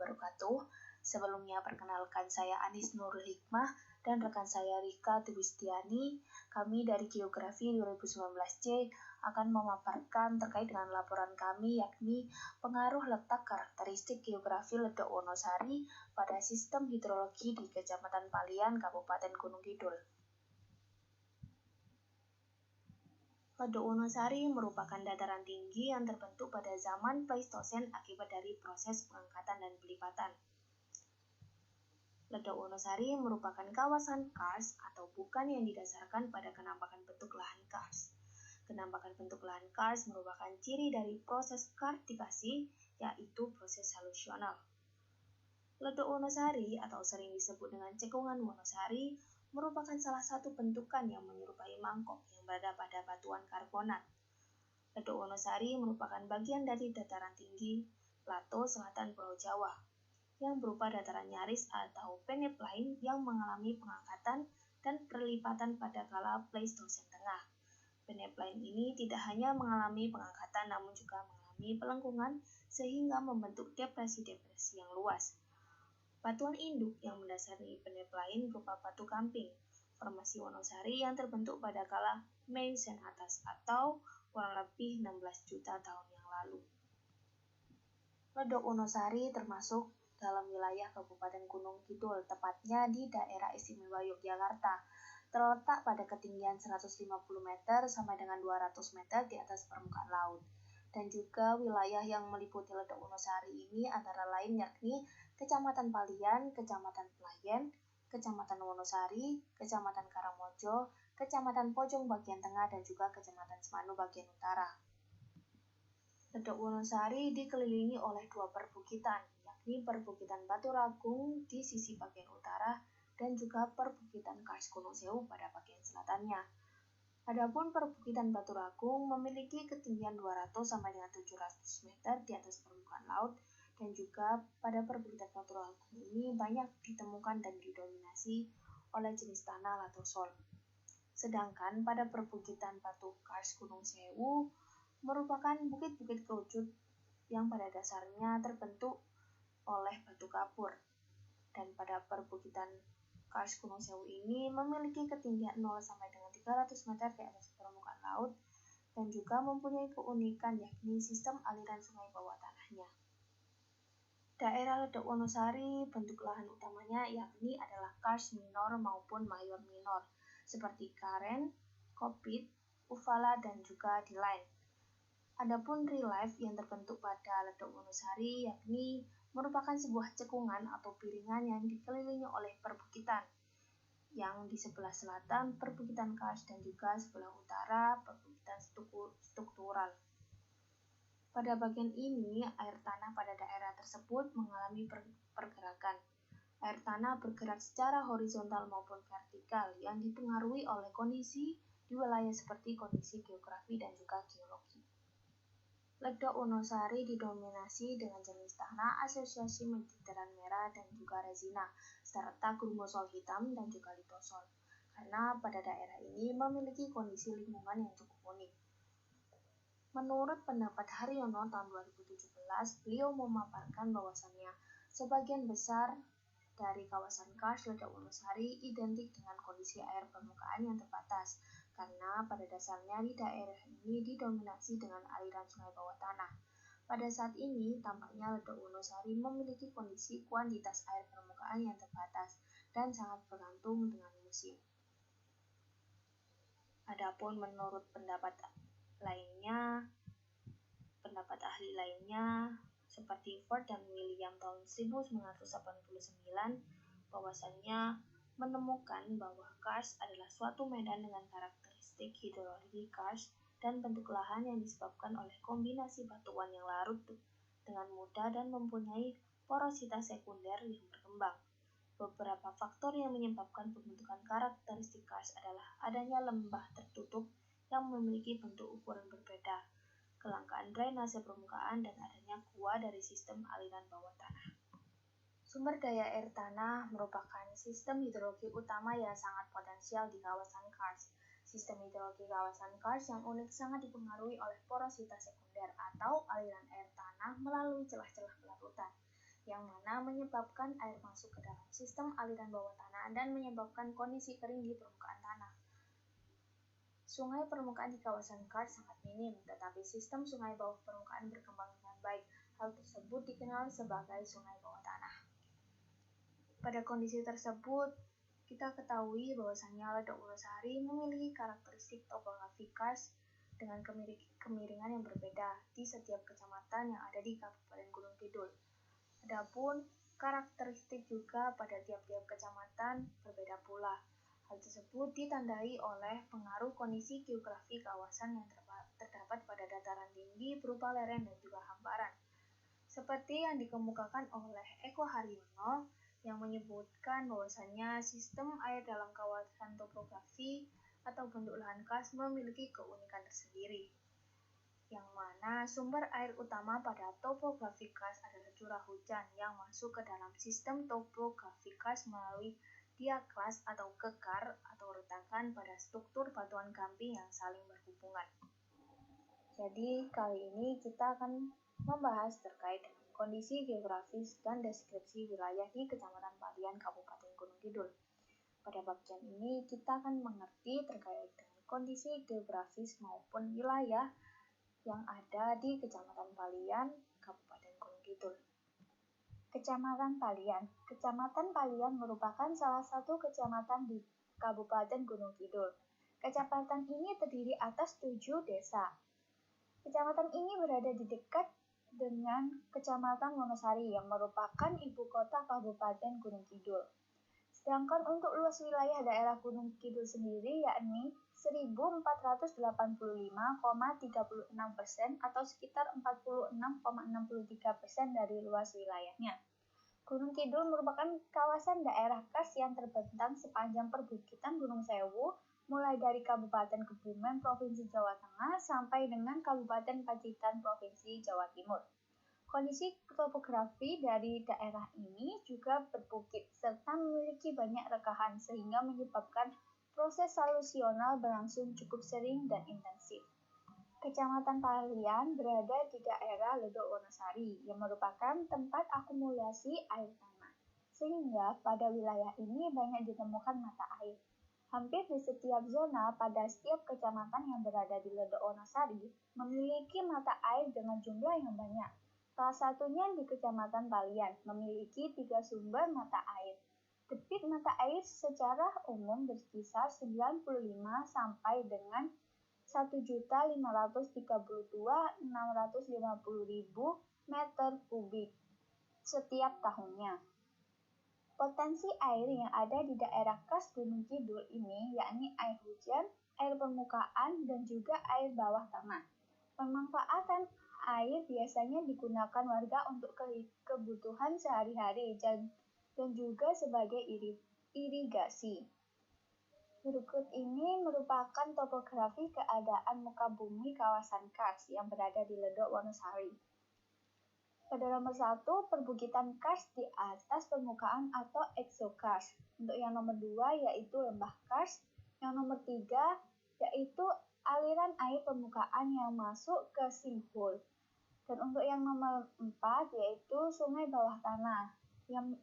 wabarakatuh. Sebelumnya perkenalkan saya Anis Nurul Hikmah dan rekan saya Rika Tubistiani. Kami dari Geografi 2019C akan memaparkan terkait dengan laporan kami, yakni pengaruh letak karakteristik geografi Ledok Wonosari pada sistem hidrologi di Kecamatan Palian, Kabupaten Gunung Kidul. Ledok Wonosari merupakan dataran tinggi yang terbentuk pada zaman Pleistosen akibat dari proses pengangkatan dan pelipatan. Ledok Wonosari merupakan kawasan karst atau bukan yang didasarkan pada kenampakan bentuk lahan karst. Kenampakan bentuk lahan karst merupakan ciri dari proses karstifikasi, yaitu proses halusional. Ledok Wonosari atau sering disebut dengan cekungan Wonosari merupakan salah satu bentukan yang menyerupai mangkok yang berada pada batuan karbonat. Ledok Wonosari merupakan bagian dari dataran tinggi plato selatan Pulau Jawa yang berupa dataran nyaris atau peneplain yang mengalami pengangkatan dan perlipatan pada kala Pleistosen Tengah. Peneplain ini tidak hanya mengalami pengangkatan namun juga mengalami pelengkungan sehingga membentuk depresi-depresi yang luas. Batuan induk yang mendasari peneplain berupa batu gamping, formasi Wonosari yang terbentuk pada kala Miocene atas atau kurang lebih 16 juta tahun yang lalu. Ledok Wonosari termasuk dalam wilayah Kabupaten Gunung Kidul, tepatnya di daerah istimewa Yogyakarta, terletak pada ketinggian 150 meter sampai dengan 200 meter di atas permukaan laut. Dan juga wilayah yang meliputi Ledok Wonosari ini antara lain yakni Kecamatan Palian, Kecamatan Pelayan, Kecamatan Wonosari, Kecamatan Karangmojo, Kecamatan Pojong bagian tengah, dan juga Kecamatan Semanu bagian utara. Ledok Wonosari dikelilingi oleh dua perbukitan, yakni perbukitan Baturagung di sisi bagian utara dan juga perbukitan Kars Gunung Sewu pada bagian selatannya. Adapun perbukitan Baturagung memiliki ketinggian 200 sampai dengan 700 meter di atas permukaan laut, dan juga pada perbukitan Baturagung ini banyak ditemukan dan didominasi oleh jenis tanah latosol. Sedangkan pada perbukitan Batu Kars Gunung Sewu merupakan bukit-bukit kerucut yang pada dasarnya terbentuk oleh batu kapur. Dan pada perbukitan Kars Gunung Sewu ini memiliki ketinggian 0 sampai dengan 300 meter di atas permukaan laut dan juga mempunyai keunikan yakni sistem aliran sungai bawah tanahnya. Daerah Ledok Wonosari bentuk lahan utamanya yakni adalah karst minor maupun mayor minor seperti karen, kopit, uvala, dan juga diline. Adapun relief yang terbentuk pada Ledok Wonosari yakni merupakan sebuah cekungan atau piringan yang dikelilingi oleh perbukitan, yang di sebelah selatan perbukitan karst dan juga sebelah utara perbukitan struktural. Pada bagian ini, air tanah pada daerah tersebut mengalami pergerakan. Air tanah bergerak secara horizontal maupun vertikal yang dipengaruhi oleh kondisi di wilayah seperti kondisi geografi dan juga geologi. Ledok Wonosari didominasi dengan jenis tanah asosiasi Mediteran merah dan juga resina, serta grumosol hitam dan juga litosol, karena pada daerah ini memiliki kondisi lingkungan yang cukup unik. Menurut pendapat Haryono tahun 2017, beliau memaparkan bahwasannya sebagian besar dari kawasan karst Ledok Wonosari identik dengan kondisi air permukaan yang terbatas, karena pada dasarnya di daerah ini didominasi dengan aliran sungai bawah tanah. Pada saat ini, tampaknya Ledok Wonosari memiliki kondisi kuantitas air permukaan yang terbatas dan sangat bergantung dengan musim. Adapun menurut pendapat ahli lainnya seperti Ford dan William tahun 1989 bahwasannya menemukan bahwa karst adalah suatu medan dengan karakteristik hidrologi karst dan bentuk lahan yang disebabkan oleh kombinasi batuan yang larut dengan mudah dan mempunyai porositas sekunder yang berkembang. Beberapa faktor yang menyebabkan pembentukan karakteristik karst adalah adanya lembah tertutup yang memiliki bentuk ukuran berbeda, kelangkaan drainase permukaan, dan adanya gua dari sistem aliran bawah tanah. Sumber daya air tanah merupakan sistem hidrologi utama yang sangat potensial di kawasan karst. Sistem hidrologi kawasan karst yang unik sangat dipengaruhi oleh porositas sekunder atau aliran air tanah melalui celah-celah pelarutan. yang mana menyebabkan air masuk ke dalam sistem aliran bawah tanah dan menyebabkan kondisi kering di permukaan tanah. Sungai permukaan di kawasan karst sangat minim, tetapi sistem sungai bawah permukaan berkembang dengan baik. Hal tersebut dikenal sebagai sungai bawah tanah. Pada kondisi tersebut, kita ketahui bahwasannya Ledok Wonosari memiliki karakteristik topografi karst dengan kemiringan yang berbeda di setiap kecamatan yang ada di Kabupaten Gunung Kidul. Adapun karakteristik juga pada tiap-tiap kecamatan berbeda pula. Hal tersebut ditandai oleh pengaruh kondisi geografi kawasan yang terdapat pada dataran tinggi berupa lereng dan juga hamparan. Seperti yang dikemukakan oleh Eko Haryono yang menyebutkan bahwasannya sistem air dalam kawasan topografi atau bentuk lahan karst memiliki keunikan tersendiri, yang mana sumber air utama pada topografi karst adalah curah hujan yang masuk ke dalam sistem topografi karst melalui diaklas atau kekar atau retakan pada struktur batuan gamping yang saling berhubungan. Jadi kali ini kita akan membahas terkait dengan kondisi geografis dan deskripsi wilayah di Kecamatan Palian, Kabupaten Gunung Kidul. Pada bagian ini kita akan mengerti terkait dengan kondisi geografis maupun wilayah yang ada di Kecamatan Palian, Kabupaten Gunung Kidul. Kecamatan Palian. Kecamatan Palian merupakan salah satu kecamatan di Kabupaten Gunung Kidul. Kecamatan ini terdiri atas 7 desa. Kecamatan ini berada di dekat dengan Kecamatan Wonosari yang merupakan ibu kota Kabupaten Gunung Kidul. Sedangkan untuk luas wilayah daerah Gunung Kidul sendiri yakni 1.485,36% atau sekitar 46,63% dari luas wilayahnya. Gunung Kidul merupakan kawasan daerah karst yang terbentang sepanjang perbukitan Gunung Sewu, mulai dari Kabupaten Kebumen, Provinsi Jawa Tengah, sampai dengan Kabupaten Pacitan, Provinsi Jawa Timur. Kondisi topografi dari daerah ini juga berbukit serta memiliki banyak rekahan sehingga menyebabkan proses alusional berlangsung cukup sering dan intensif. Kecamatan Palian berada di daerah Ledok Wonosari yang merupakan tempat akumulasi air tanah, sehingga pada wilayah ini banyak ditemukan mata air. Hampir di setiap zona pada setiap kecamatan yang berada di Ledok Wonosari memiliki mata air dengan jumlah yang banyak. Salah satunya di Kecamatan Palian memiliki 3 sumber mata air. Debit mata air secara umum berkisar 95 sampai dengan 1.532.650.000 meter kubik setiap tahunnya. Potensi air yang ada di daerah karst Gunung Kidul ini yakni air hujan, air permukaan, dan juga air bawah tanah. Pemanfaatan air biasanya digunakan warga untuk kebutuhan sehari-hari dan juga sebagai irigasi. Berikut ini merupakan topografi keadaan muka bumi kawasan karst yang berada di Ledok Wonosari. Pada nomor 1, perbukitan karst di atas permukaan atau exokarst. Untuk yang nomor 2 yaitu lembah karst. Yang nomor 3 yaitu aliran air permukaan yang masuk ke sinkhole. Dan untuk yang nomor 4 yaitu sungai bawah tanah yang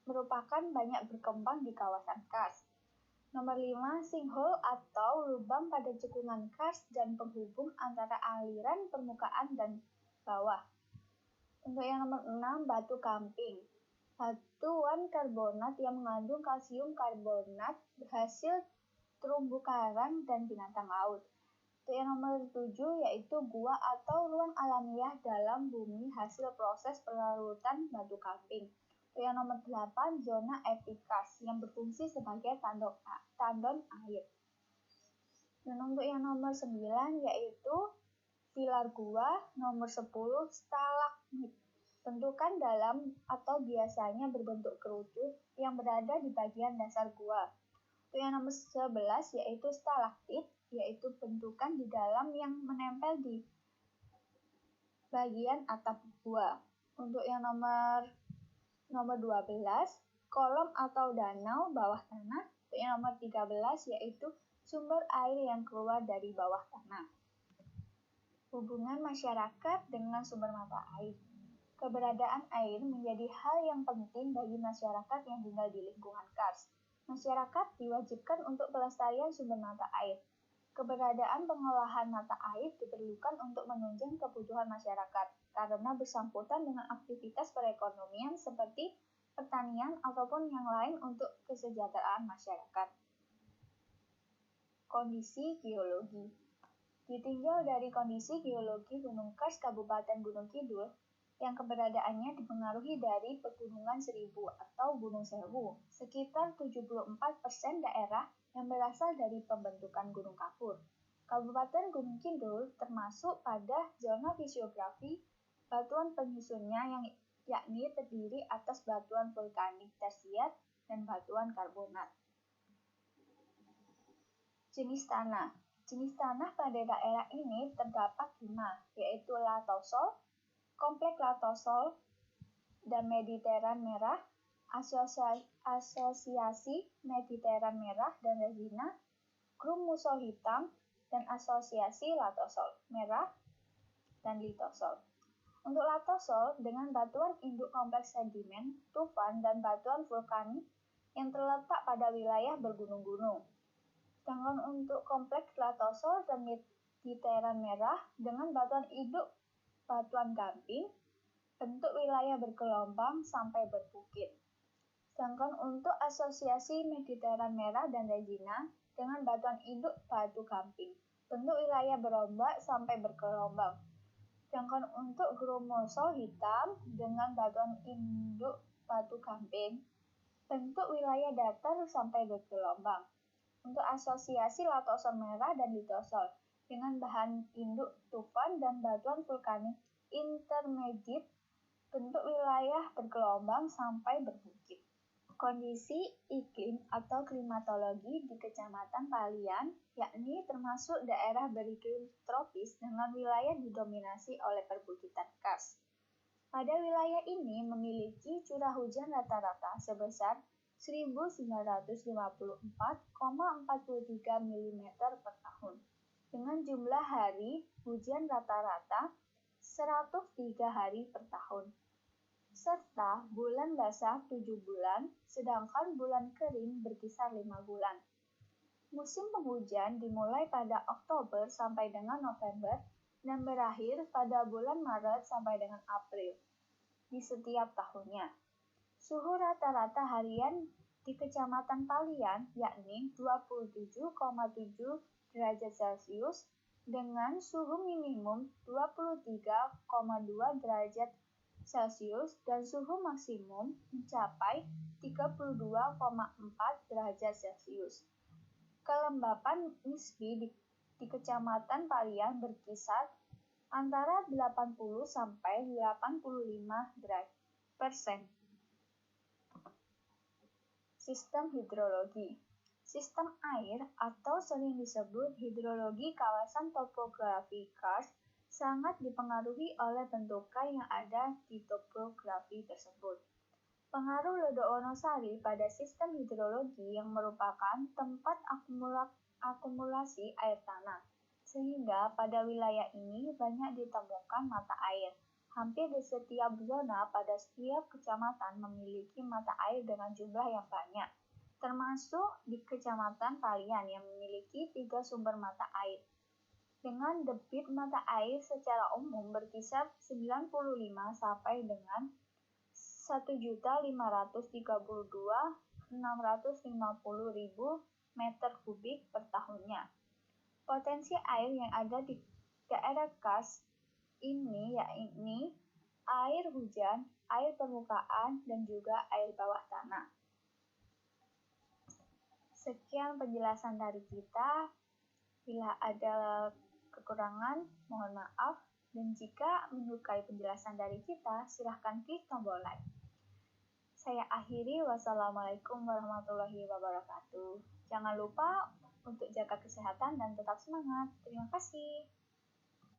merupakan banyak berkembang di kawasan karst. Nomor 5, sinkhole atau lubang pada cekungan karst dan penghubung antara aliran permukaan dan bawah. Untuk yang nomor 6, batu kamping. Batuan karbonat yang mengandung kalsium karbonat hasil terumbu karang dan binatang laut. Untuk yang nomor 7 yaitu gua atau ruang alamiah dalam bumi hasil proses pelarutan batu kamping. Untuk yang nomor 8 zona epikarst yang berfungsi sebagai tandon air. Dan untuk yang nomor 9 yaitu pilar gua, nomor 10 stalagmit. Bentukan dalam atau biasanya berbentuk kerucut yang berada di bagian dasar gua. Untuk yang nomor 11 yaitu stalaktit, yaitu bentukan di dalam yang menempel di bagian atap gua. Untuk yang nomor 12 kolom atau danau bawah tanah. Untuk yang nomor 13 yaitu sumber air yang keluar dari bawah tanah. Hubungan masyarakat dengan sumber mata air. Keberadaan air menjadi hal yang penting bagi masyarakat yang tinggal di lingkungan Kars. Masyarakat diwajibkan untuk pelestarian sumber mata air. Keberadaan pengolahan mata air diperlukan untuk menunjang kebutuhan masyarakat karena bersangkutan dengan aktivitas perekonomian seperti pertanian ataupun yang lain untuk kesejahteraan masyarakat. Kondisi geologi. Ditinjau dari kondisi geologi Gunung Kars Kabupaten Gunung Kidul, yang keberadaannya dipengaruhi dari Pegunungan Seribu atau Gunung Sewu, sekitar 74% daerah yang berasal dari pembentukan gunung kapur. Kabupaten Gunung Kidul termasuk pada zona fisiografi batuan penyusunnya yakni terdiri atas batuan vulkanik tersier dan batuan karbonat. Jenis tanah. Jenis tanah pada daerah ini terdapat 5, yaitu latosol, kompleks latosol, dan Mediteran merah, asosiasi Mediteran merah dan resina, grup musol hitam, dan asosiasi latosol merah dan litosol. Untuk latosol dengan batuan induk kompleks sedimen, tufan, dan batuan vulkanik yang terletak pada wilayah bergunung-gunung. Sedangkan untuk kompleks latosol dan Mediteran merah dengan batuan induk batuan gamping, bentuk wilayah bergelombang sampai berbukit. Sedangkan untuk asosiasi Mediteran merah dan resina dengan batuan induk batu gamping, bentuk wilayah berombak sampai bergelombang. Sedangkan untuk grumosol hitam dengan batuan induk batu gamping, bentuk wilayah datar sampai bergelombang. Untuk asosiasi latosol merah dan litosol dengan bahan induk tufan dan batuan vulkanik intermediate, bentuk wilayah bergelombang sampai berbukit. Kondisi iklim atau klimatologi di Kecamatan Palian, yakni termasuk daerah beriklim tropis dengan wilayah didominasi oleh perbukitan Kars. Pada wilayah ini memiliki curah hujan rata-rata sebesar 1954,43 mm per tahun, dengan jumlah hari hujan rata-rata 103 hari per tahun, serta bulan basah 7 bulan, sedangkan bulan kering berkisar 5 bulan. Musim penghujan dimulai pada Oktober sampai dengan November dan berakhir pada bulan Maret sampai dengan April di setiap tahunnya. Suhu rata-rata harian di Kecamatan Palian yakni 27,7 derajat Celcius dengan suhu minimum 23,2 derajat Celcius dan suhu maksimum mencapai 32,4 derajat Celcius. Kelembapan nisbi di Kecamatan Palian berkisar antara 80 sampai 85%. Sistem hidrologi. Sistem air atau sering disebut hidrologi kawasan topografi Kars sangat dipengaruhi oleh bentukan yang ada di topografi tersebut. Pengaruh Lodo Wonosari pada sistem hidrologi yang merupakan tempat akumulasi air tanah, sehingga pada wilayah ini banyak ditemukan mata air. Hampir di setiap zona pada setiap kecamatan memiliki mata air dengan jumlah yang banyak, termasuk di Kecamatan Palian yang memiliki 3 sumber mata air. Dengan debit mata air secara umum berkisar 95 sampai dengan 1.532.650.000 meter kubik per tahunnya. Potensi air yang ada di daerah Kars ini yakni air hujan, air permukaan, dan juga air bawah tanah. Sekian penjelasan dari kita. Bila ada kekurangan, mohon maaf. Dan jika menyukai penjelasan dari kita, silahkan klik tombol like. Saya akhiri. Wassalamualaikum warahmatullahi wabarakatuh. Jangan lupa untuk jaga kesehatan dan tetap semangat. Terima kasih.